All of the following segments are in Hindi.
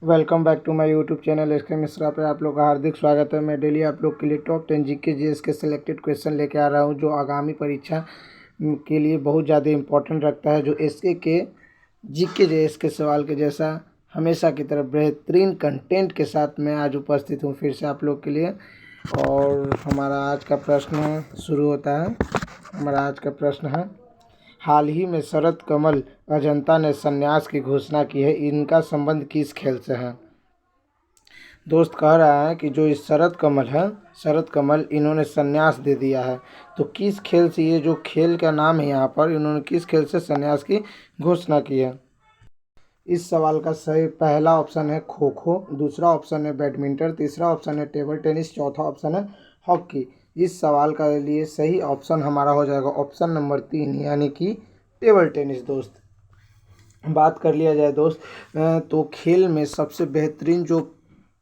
Welcome back to my YouTube channel SK Mishra पे आप लोग का हार्दिक स्वागत है। मैं डेली आप लोग के लिए टॉप 10 जीके जीएस के सिलेक्टेड क्वेश्चन लेके आ रहा हूं जो आगामी परीक्षा के लिए बहुत ज़्यादा इंपॉर्टेंट रखता है। जो एसके के जीके जीएस के सवाल के जैसा हमेशा की तरह बेहतरीन कंटेंट के साथ मैं आज उपस्थित हूँ फिर से आप लोग के लिए। और हमारा आज का प्रश्न शुरू होता है। हमारा आज का प्रश्न है, हाल ही में शरद कमल अजंता ने संन्यास की घोषणा की है, इनका संबंध किस खेल से है। दोस्त कह रहा है कि जो इस शरद कमल है, शरद कमल इन्होंने संन्यास दे दिया है, तो किस खेल से, ये जो खेल का नाम है यहाँ पर, इन्होंने किस खेल से संन्यास की घोषणा की है। इस सवाल का सही पहला ऑप्शन है खो खो, दूसरा ऑप्शन है बैडमिंटन, तीसरा ऑप्शन है टेबल टेनिस, चौथा ऑप्शन है हॉकी। इस सवाल का लिए सही ऑप्शन हमारा हो जाएगा ऑप्शन नंबर 3 यानी कि टेबल टेनिस। दोस्त बात कर लिया जाए दोस्त, तो खेल में सबसे बेहतरीन जो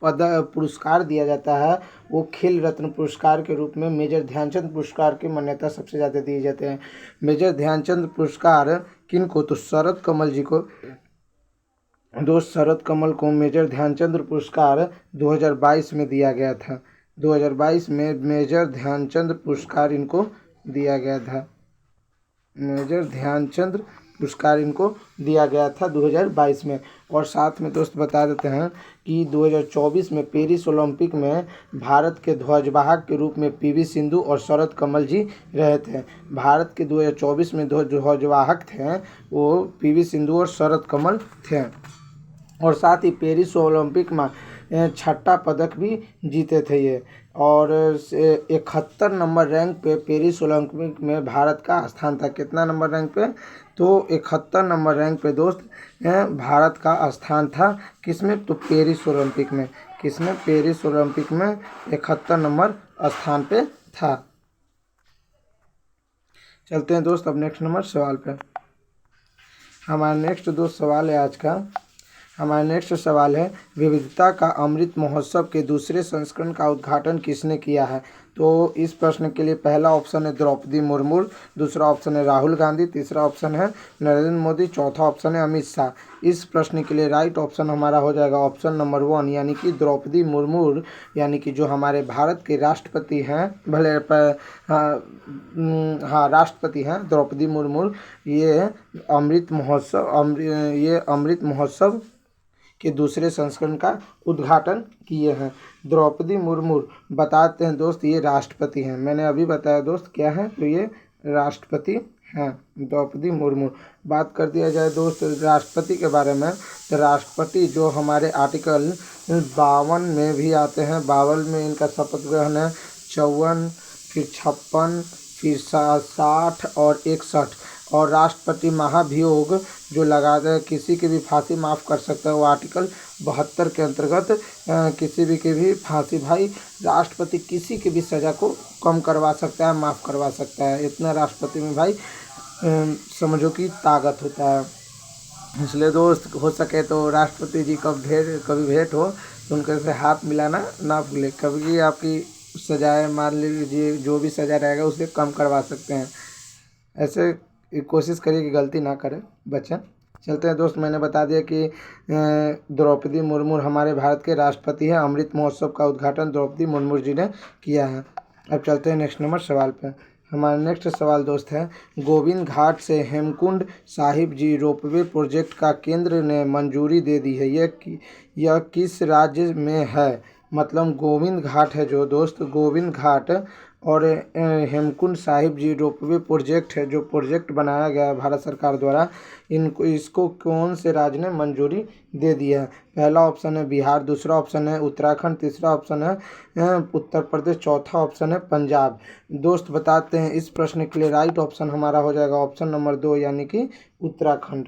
पुरस्कार दिया जाता है वो खेल रत्न पुरस्कार के रूप में मेजर ध्यानचंद पुरस्कार की मान्यता सबसे ज़्यादा दिए जाते हैं। मेजर ध्यानचंद पुरस्कार किन को, तो शरद कमल जी को। दोस्त शरद कमल को मेजर ध्यानचंद पुरस्कार 2022 में दिया गया था। 2022 में मेजर ध्यानचंद पुरस्कार इनको दिया गया था। मेजर ध्यानचंद पुरस्कार इनको दिया गया था 2022 में। और साथ में दोस्त बता देते हैं कि 2024 में पेरिस ओलंपिक में भारत के ध्वजवाहक के रूप में पीवी सिंधु और शरद कमल जी रहे थे। भारत के 2024 में ध्वजवाहक थे वो पीवी सिंधु और शरद कमल थे। और साथ ही पेरिस ओलंपिक में छठा पदक भी जीते थे ये। और 71 नंबर रैंक पे पेरिस ओलंपिक में भारत का स्थान था। कितना नंबर रैंक पे, तो 71 नंबर रैंक पे दोस्त भारत का स्थान था। किसमें, तो पेरिस ओलंपिक में। किसमें, पेरिस ओलंपिक में 71 नंबर स्थान पे था। चलते हैं दोस्त अब नेक्स्ट नंबर सवाल पे। हमारा नेक्स्ट दोस्त सवाल है आज का, हमारा नेक्स्ट सवाल है, विविधता का अमृत महोत्सव के दूसरे संस्करण का उद्घाटन किसने किया है। तो इस प्रश्न के लिए पहला ऑप्शन है द्रौपदी मुर्मू, दूसरा ऑप्शन है राहुल गांधी, तीसरा ऑप्शन है नरेंद्र मोदी, चौथा ऑप्शन है अमित शाह। इस प्रश्न के लिए राइट ऑप्शन हमारा हो जाएगा ऑप्शन नंबर 1 यानी कि द्रौपदी मुर्मू, यानी कि जो हमारे भारत के राष्ट्रपति हैं, भले हाँ राष्ट्रपति हैं द्रौपदी मुर्मू। ये अमृत महोत्सव के दूसरे संस्करण का उद्घाटन किए हैं। द्रौपदी मुर्मू बताते हैं दोस्त ये राष्ट्रपति हैं। मैंने अभी बताया दोस्त क्या है, तो ये राष्ट्रपति हैं द्रौपदी मुर्मू। बात कर दिया जाए दोस्त राष्ट्रपति के बारे में, तो राष्ट्रपति जो हमारे आर्टिकल 52 में भी आते हैं। 52 में इनका शपथ ग्रहण है, 54 फिर 56 फिर 60 और 61। और राष्ट्रपति महाभियोग जो लगाते हैं, किसी की भी फांसी माफ़ कर सकता है, वो आर्टिकल 72 के अंतर्गत किसी भी की भी फांसी, भाई राष्ट्रपति किसी की भी सज़ा को कम करवा सकता है, माफ़ करवा सकता है। इतना राष्ट्रपति में भाई समझो कि ताकत होता है। इसलिए दोस्त हो सके तो राष्ट्रपति जी कभी भेंट हो तो उनके से हाथ मिलाना ना भूले। कभी आपकी सजाएं मान लीजिए जो भी सज़ा रहेगा उसे कम करवा सकते हैं। ऐसे कोशिश करिए कि गलती ना करें, बच्चे। चलते हैं दोस्त, मैंने बता दिया कि द्रौपदी मुर्मू हमारे भारत के राष्ट्रपति हैं। अमृत महोत्सव का उद्घाटन द्रौपदी मुर्मू जी ने किया है। अब चलते हैं नेक्स्ट नंबर सवाल पे। हमारा नेक्स्ट सवाल दोस्त है, गोविंद घाट से हेमकुंड साहिब जी रोपवे प्रोजेक्ट का केंद्र ने मंजूरी दे दी है, यह किस राज्य में है। मतलब गोविंद घाट है जो दोस्त, गोविंद घाट और हेमकुंड साहिब जी रोपवे प्रोजेक्ट है, जो प्रोजेक्ट बनाया गया है भारत सरकार द्वारा, इसको कौन से राज्य ने मंजूरी दे दी है। पहला ऑप्शन है बिहार, दूसरा ऑप्शन है उत्तराखंड, तीसरा ऑप्शन है उत्तर प्रदेश, चौथा ऑप्शन है पंजाब। दोस्त बताते हैं इस प्रश्न के लिए राइट ऑप्शन हमारा हो जाएगा ऑप्शन नंबर 2 यानी कि उत्तराखंड।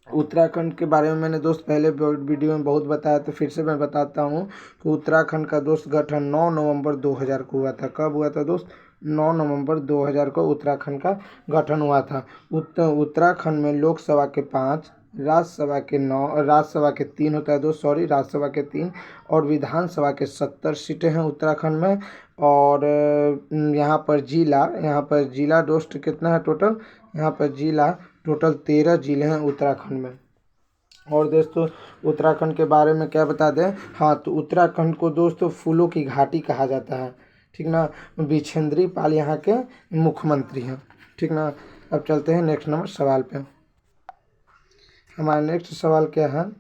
उत्तराखंड के बारे में मैंने दोस्त पहले वीडियो में बहुत बताया, तो फिर से मैं बताता हूँ कि उत्तराखंड का दोस्त गठन 9 नवंबर 2000 को हुआ था। कब हुआ था दोस्त, 9 नवंबर 2000 को उत्तराखंड का गठन हुआ था। उत्तराखंड में लोकसभा के 5, राज्यसभा के 9, राज्यसभा के 3 होता है दोस्त, सॉरी राज्यसभा के 3 और विधानसभा के 70 सीटें हैं उत्तराखंड में। और यहाँ पर जिला दोस्त कितना है टोटल, यहाँ पर जिला टोटल 13 जिले हैं उत्तराखंड में। और दोस्तों उत्तराखंड के बारे में क्या बता दें, हाँ तो उत्तराखंड को दोस्तों फूलों की घाटी कहा जाता है, ठीक ना। बिछेंद्री पाल यहाँ के मुख्यमंत्री हैं, ठीक ना। अब चलते हैं नेक्स्ट नंबर सवाल पे। हमारा नेक्स्ट सवाल क्या है,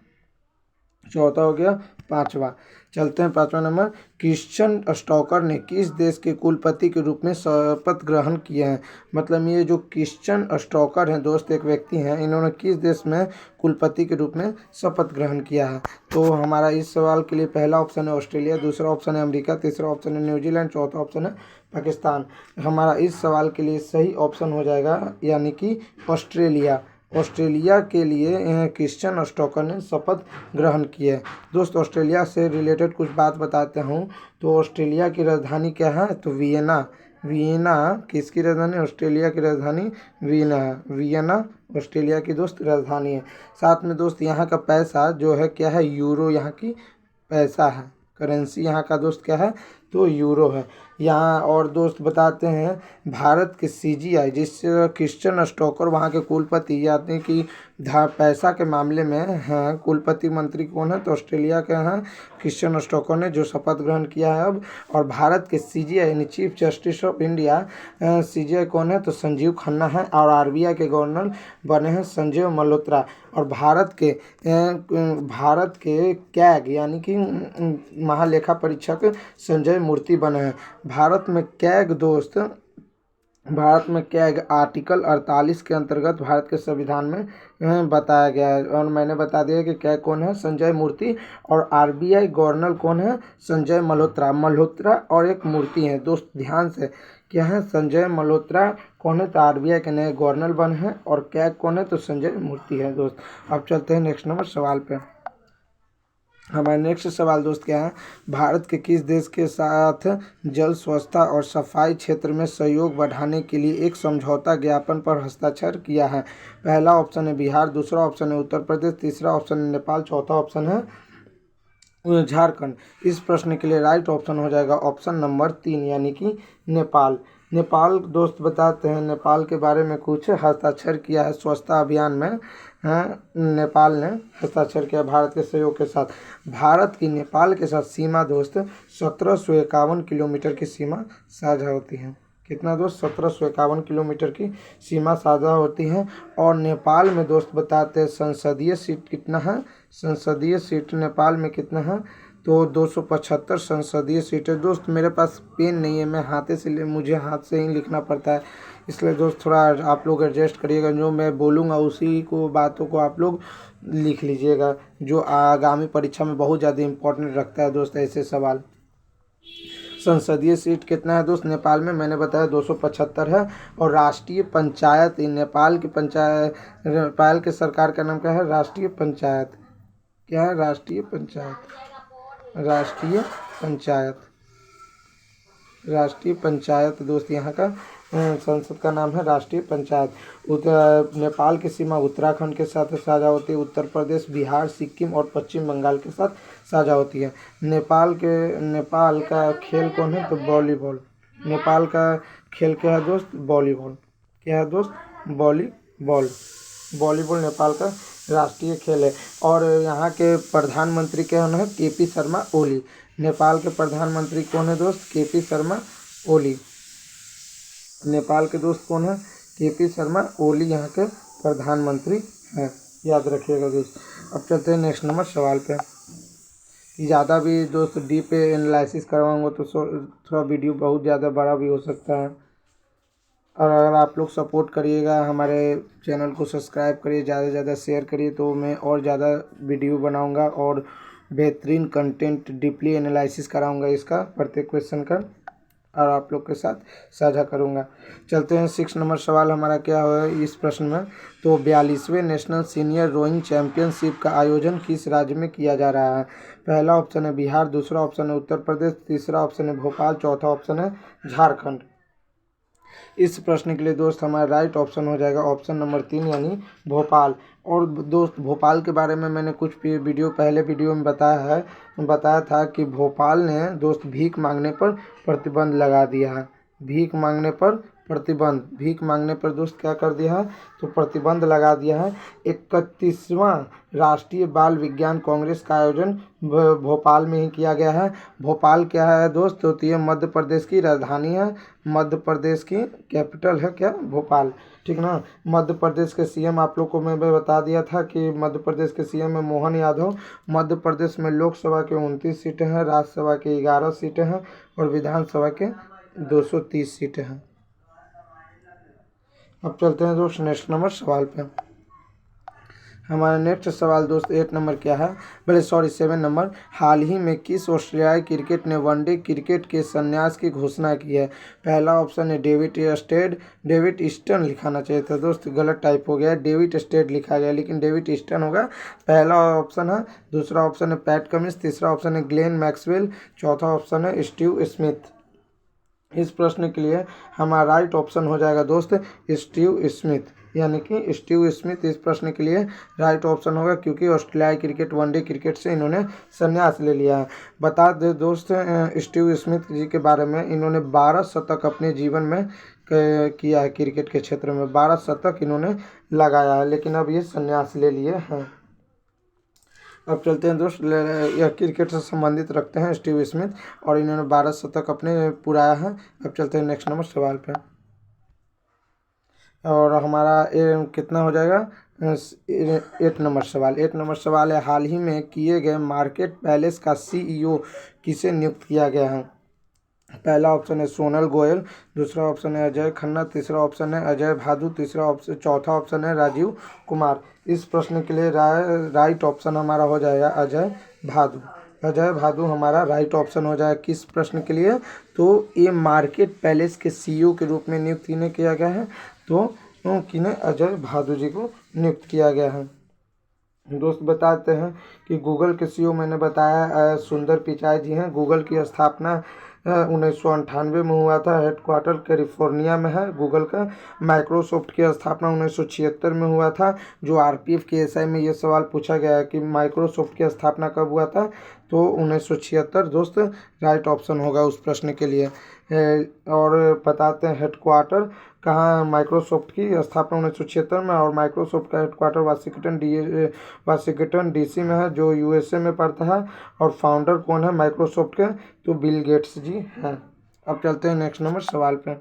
चौथा हो गया, पांचवा। चलते हैं पांचवा नंबर। क्रिश्चियन स्टोकर ने किस देश के कुलपति के रूप में शपथ ग्रहण किए हैं। मतलब ये जो क्रिश्चियन स्टोकर हैं दोस्त, एक व्यक्ति हैं, इन्होंने किस देश में कुलपति के रूप में शपथ ग्रहण किया है। तो हमारा इस सवाल के लिए पहला ऑप्शन है ऑस्ट्रेलिया, दूसरा ऑप्शन है अमेरिका, तीसरा ऑप्शन है न्यूजीलैंड, चौथा ऑप्शन है पाकिस्तान। हमारा इस सवाल के लिए सही ऑप्शन हो जाएगा यानी कि ऑस्ट्रेलिया। ऑस्ट्रेलिया के लिए क्रिश्चियन स्टोकर ने शपथ ग्रहण की है। दोस्त ऑस्ट्रेलिया से रिलेटेड कुछ बात बताते हूँ। तो ऑस्ट्रेलिया की राजधानी क्या है, तो वियना। वियना किसकी राजधानी, ऑस्ट्रेलिया की राजधानी वियना है। वियना ऑस्ट्रेलिया की दोस्त राजधानी है। साथ में दोस्त यहाँ का पैसा जो है क्या है, यूरो यहाँ की पैसा है, करेंसी यहाँ का दोस्त क्या है, तो यूरो है यहाँ। और दोस्त बताते हैं भारत के सीजीआई जिस क्रिश्चियन स्टोकर वहाँ के कुलपति यानी कि पैसा के मामले में हैं, कुलपति मंत्री कौन है, तो ऑस्ट्रेलिया के हैं क्रिश्चियन स्टोकर ने जो शपथ ग्रहण किया है अब। और भारत के सीजीआई यानी chief justice of India CGI कौन है, तो संजीव खन्ना है। और आरबीआई के गवर्नर बने हैं संजय मल्होत्रा। और भारत के कैग यानी कि महालेखा परीक्षक संजय मूर्ति बने हैं। भारत में कैग आर्टिकल 48 के अंतर्गत भारत के संविधान में बताया गया है। और मैंने बता दिया कि कैग कौन है, संजय मूर्ति। और आरबीआई गवर्नर कौन है, संजय मल्होत्रा। मल्होत्रा और एक मूर्ति है दोस्त, ध्यान से क्या है, संजय मल्होत्रा कौन है, तो आरबीआई के नए गवर्नर बने हैं। और कैग कौन है, तो संजय मूर्ति है दोस्त। अब चलते हैं नेक्स्ट नंबर सवाल पे। हमारा नेक्स्ट सवाल दोस्त क्या है, भारत के किस देश के साथ जल स्वच्छता और सफाई क्षेत्र में सहयोग बढ़ाने के लिए एक समझौता ज्ञापन पर हस्ताक्षर किया है। पहला ऑप्शन है बिहार, दूसरा ऑप्शन है उत्तर प्रदेश, तीसरा ऑप्शन है नेपाल, चौथा ऑप्शन है झारखंड। इस प्रश्न के लिए राइट ऑप्शन हो जाएगा ऑप्शन नंबर 3 यानी कि नेपाल। नेपाल दोस्त बताते हैं नेपाल के बारे में कुछ, हस्ताक्षर किया है स्वच्छता अभियान में, नेपाल ने हस्ताक्षर किया भारत के सहयोग के साथ। भारत की नेपाल के साथ सीमा दोस्त 1751 किलोमीटर की सीमा साझा होती है। कितना दोस्त, 1751 किलोमीटर की सीमा साझा होती है। और नेपाल में दोस्त बताते हैं संसदीय सीट कितना है, संसदीय सीट नेपाल में कितना है, तो 275 संसदीय सीट है दोस्त। मेरे पास पेन नहीं है, मैं मुझे हाथ से ही लिखना पड़ता है, इसलिए दोस्त थोड़ा आप लोग एडजस्ट करिएगा। जो मैं बोलूँगा उसी को बातों को आप लोग लिख लीजिएगा, जो आगामी परीक्षा में बहुत ज़्यादा इम्पोर्टेंट रखता है दोस्त ऐसे सवाल। संसदीय सीट कितना है दोस्त नेपाल में, मैंने बताया 275 है। और राष्ट्रीय पंचायत नेपाल के सरकार का नाम क्या है, राष्ट्रीय पंचायत। क्या है, राष्ट्रीय पंचायत दोस्त यहाँ का संसद का नाम है राष्ट्रीय पंचायत। नेपाल की सीमा उत्तराखंड के साथ साझा होती है, उत्तर प्रदेश, बिहार, सिक्किम और पश्चिम बंगाल के साथ साझा होती है। नेपाल का खेल कौन है, तो वॉलीबॉल। नेपाल का खेल क्या है दोस्त, वॉलीबॉल। क्या है दोस्त, वॉलीबॉल नेपाल का राष्ट्रीय खेल है। और यहाँ के प्रधानमंत्री कौन है, केपी शर्मा ओली। नेपाल के प्रधानमंत्री कौन है दोस्त, केपी शर्मा ओली। नेपाल के दोस्त कौन है, केपी शर्मा ओली यहाँ के प्रधानमंत्री हैं, याद रखिएगा दोस्त। अब चलते हैं नेक्स्ट नंबर सवाल पे। ज़्यादा भी दोस्त डीप एनालिसिस करवाऊँगा तो थोड़ा वीडियो बहुत ज़्यादा बड़ा भी हो सकता है। और अगर आप लोग सपोर्ट करिएगा, हमारे चैनल को सब्सक्राइब करिए, ज़्यादा से ज़्यादा शेयर करिए, तो मैं और ज़्यादा वीडियो बनाऊंगा और बेहतरीन कंटेंट डीपली एनालिसिस कराऊंगा इसका प्रत्येक क्वेश्चन का, और आप लोग के साथ साझा करूंगा। चलते हैं 6 नंबर सवाल हमारा क्या है इस प्रश्न में, तो 42वें नेशनल सीनियर रोइंग चैंपियनशिप का आयोजन किस राज्य में किया जा रहा है। पहला ऑप्शन है बिहार, दूसरा ऑप्शन है उत्तर प्रदेश, तीसरा ऑप्शन है भोपाल, चौथा ऑप्शन है झारखंड। इस प्रश्न के लिए दोस्त हमारा राइट ऑप्शन हो जाएगा ऑप्शन नंबर 3 यानी भोपाल। और दोस्त भोपाल के बारे में मैंने कुछ पहले वीडियो में बताया था कि भोपाल ने दोस्त भीख मांगने पर प्रतिबंध लगा दिया है। भीख मांगने पर प्रतिबंध, भीख मांगने पर दोस्त क्या कर दिया है, तो प्रतिबंध लगा दिया है। 31वां राष्ट्रीय बाल विज्ञान कांग्रेस का आयोजन भोपाल में ही किया गया है। भोपाल क्या है दोस्त, तो ये मध्य प्रदेश की राजधानी है, मध्य प्रदेश की कैपिटल है क्या, भोपाल, ठीक ना। मध्य प्रदेश के सीएम आप लोग को मैं बता दिया था कि मध्य प्रदेश के सीएम है मोहन यादव। मध्य प्रदेश में लोकसभा के 29 सीटें हैं, राज्यसभा के 11 सीटें हैं और विधानसभा के 230 सीटें हैं। अब चलते हैं दोस्त नेक्स्ट नंबर सवाल पे। हमारा नेक्स्ट सवाल दोस्त 8 नंबर क्या है, 7 नंबर, हाल ही में किस ऑस्ट्रेलियाई क्रिकेट ने वनडे क्रिकेट के संन्यास की घोषणा की है। पहला ऑप्शन है डेविड ईस्टन लिखाना चाहिए था दोस्त, गलत टाइप हो गया, डेविड स्टेड लिखा गया लेकिन डेविड ईस्टन होगा। पहला ऑप्शन है, दूसरा ऑप्शन है पैट कमिंस, तीसरा ऑप्शन है ग्लेन मैक्सवेल, चौथा ऑप्शन है स्टीव स्मिथ। इस प्रश्न के लिए हमारा राइट ऑप्शन हो जाएगा दोस्त स्टीव स्मिथ, यानी कि स्टीव स्मिथ इस प्रश्न के लिए राइट ऑप्शन होगा, क्योंकि ऑस्ट्रेलियाई क्रिकेट वनडे क्रिकेट से इन्होंने संन्यास ले लिया है। बता दें दोस्त स्टीव स्मिथ जी के बारे में, इन्होंने 12 शतक अपने जीवन में किया है, क्रिकेट के क्षेत्र में 12 शतक इन्होंने लगाया है, लेकिन अब ये संन्यास ले लिए हैं। अब चलते हैं दोस्त, यह क्रिकेट से संबंधित रखते हैं स्टीव स्मिथ, और इन्होंने 12 शतक अपने पुराया है। अब चलते हैं नेक्स्ट नंबर सवाल पे, और हमारा कितना हो जाएगा, 8 नंबर सवाल है, हाल ही में किए गए मार्केट पैलेस का सीईओ किसे नियुक्त किया गया है। पहला ऑप्शन है सोनल गोयल, दूसरा ऑप्शन है अजय खन्ना, तीसरा ऑप्शन है अजय भादु, चौथा ऑप्शन है राजीव कुमार। इस प्रश्न के लिए राइट ऑप्शन हमारा हो जाएगा अजय भादु हमारा राइट ऑप्शन हो जाएगा। किस प्रश्न के लिए, तो ये मार्केट पैलेस के सीईओ के रूप में नियुक्त किन्हें किया गया है, तो किन्हें अजय भादु जी को नियुक्त किया गया है। दोस्त बताते हैं कि गूगल के सीईओ मैंने बताया सुंदर पिचाई जी हैं। गूगल की स्थापना 1998 में हुआ था, हेडक्वार्टर कैलिफोर्निया में है गूगल का। माइक्रोसॉफ्ट की स्थापना 1976 में हुआ था। जो आरपीएफ के एसआई में ये सवाल पूछा गया है कि माइक्रोसॉफ्ट की स्थापना कब हुआ था, तो 1976 दोस्त राइट ऑप्शन होगा उस प्रश्न के लिए। और बताते हैं हेडक्वार्टर कहाँ, माइक्रोसॉफ्ट की स्थापना 1976 में, और माइक्रोसॉफ्ट का हेडक्वार्टर वाशिंगटन डीसी में है, जो यूएसए में पड़ता है। और फाउंडर कौन है माइक्रोसॉफ्ट के, तो बिल गेट्स जी हैं। अब चलते हैं नेक्स्ट नंबर सवाल पे।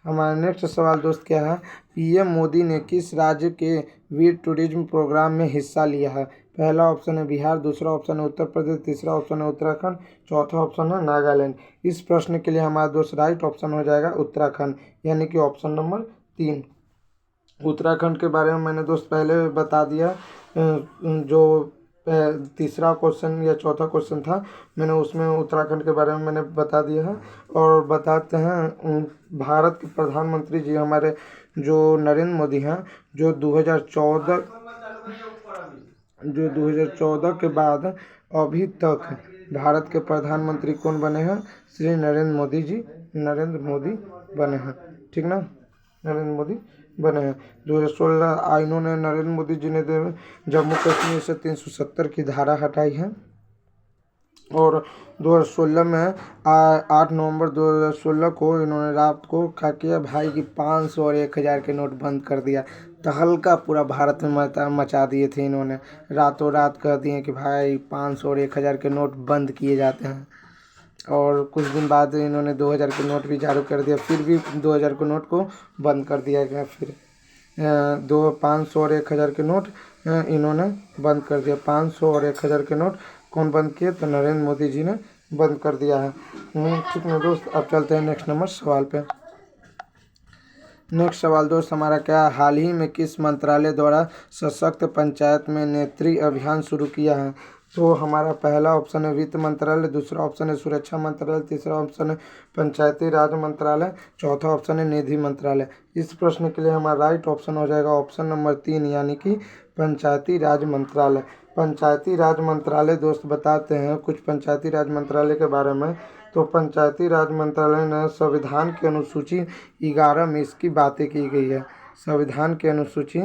हमारा नेक्स्ट सवाल दोस्त क्या है, पीएम मोदी ने किस राज्य के वीर टूरिज्म प्रोग्राम में हिस्सा लिया है। पहला ऑप्शन है बिहार, दूसरा ऑप्शन है उत्तर प्रदेश, तीसरा ऑप्शन है उत्तराखंड, चौथा ऑप्शन है नागालैंड। इस प्रश्न के लिए हमारा दोस्त राइट ऑप्शन हो जाएगा उत्तराखंड, यानी कि ऑप्शन नंबर 3। उत्तराखंड के बारे में मैंने दोस्त पहले बता दिया, जो तीसरा क्वेश्चन या चौथा क्वेश्चन था मैंने उसमें उत्तराखंड के बारे में मैंने बता दिया है। और बताते हैं भारत के प्रधानमंत्री जी हमारे जो नरेंद्र मोदी हैं, जो 2014 के बाद अभी तक भारत के प्रधानमंत्री कौन बने हैं, श्री नरेंद्र मोदी बने हैं, ठीक ना, नरेंद्र मोदी बने हैं। 2016 इन्होंने नरेंद्र मोदी जी ने जम्मू कश्मीर से 370 की धारा हटाई है। और 2016 में 8 नवंबर 2016 को इन्होंने रात को क्या किया भाई कि 500 और 1000 के नोट बंद कर दिया। तहलका पूरा भारत में मचा दिए थे इन्होंने, रातों रात कह दिए कि भाई 500 और 1000 के नोट बंद किए जाते हैं। और कुछ दिन बाद इन्होंने 2000 के नोट भी जारी कर दिया, फिर भी 2000 के नोट को बंद कर दिया गया। फिर 500 और 1000 के नोट इन्होंने बंद कर दिया। 500 और 1000 के नोट कौन बंद किए, तो नरेंद्र मोदी जी ने बंद कर दिया है, ठीक ना दोस्त। अब चलते हैं नेक्स्ट नंबर सवाल पे। नेक्स्ट सवाल दोस्त हमारा क्या है, हाल ही में किस मंत्रालय द्वारा सशक्त पंचायत में नेत्री अभियान शुरू किया है। तो हमारा पहला ऑप्शन है वित्त मंत्रालय, दूसरा ऑप्शन है सुरक्षा मंत्रालय, तीसरा ऑप्शन है पंचायती राज मंत्रालय, चौथा ऑप्शन है निधि मंत्रालय। इस प्रश्न के लिए हमारा राइट ऑप्शन हो जाएगा ऑप्शन नंबर 3, यानी कि पंचायती राज मंत्रालय। पंचायती राज मंत्रालय दोस्त बताते हैं कुछ पंचायती राज मंत्रालय के बारे में। तो पंचायती राज मंत्रालय ने संविधान की अनुसूची 11 में इसकी बातें की गई है। संविधान की अनुसूची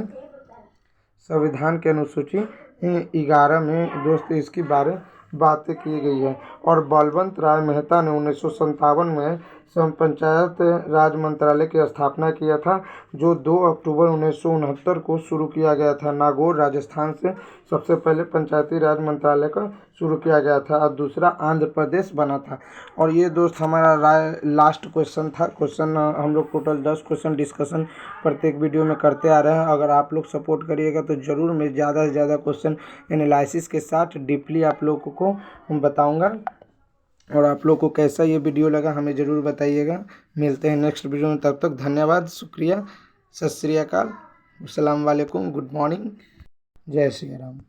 11 में दोस्त इसकी बातें की गई है। और बलवंत राय मेहता ने 1957 में पंचायत राज मंत्रालय की स्थापना किया था, जो 2 अक्टूबर 1969 को शुरू किया गया था। नागौर राजस्थान से सबसे पहले पंचायती राज मंत्रालय का शुरू किया गया था और दूसरा आंध्र प्रदेश बना था। और ये दोस्त हमारा लास्ट क्वेश्चन था। क्वेश्चन हम लोग टोटल 10 क्वेश्चन डिस्कशन प्रत्येक वीडियो में करते आ रहे हैं। अगर आप लोग सपोर्ट करिएगा तो ज़रूर मैं ज़्यादा से ज़्यादा क्वेश्चन एनालिसिस के साथ डीपली आप लोगों को बताऊँगा। और आप लोग को कैसा ये वीडियो लगा हमें ज़रूर बताइएगा। मिलते हैं नेक्स्ट वीडियो में, तब तक धन्यवाद, शुक्रिया, सत श्री अकाल, अस्सलाम वालेकुम, गुड मॉर्निंग, जय श्री राम।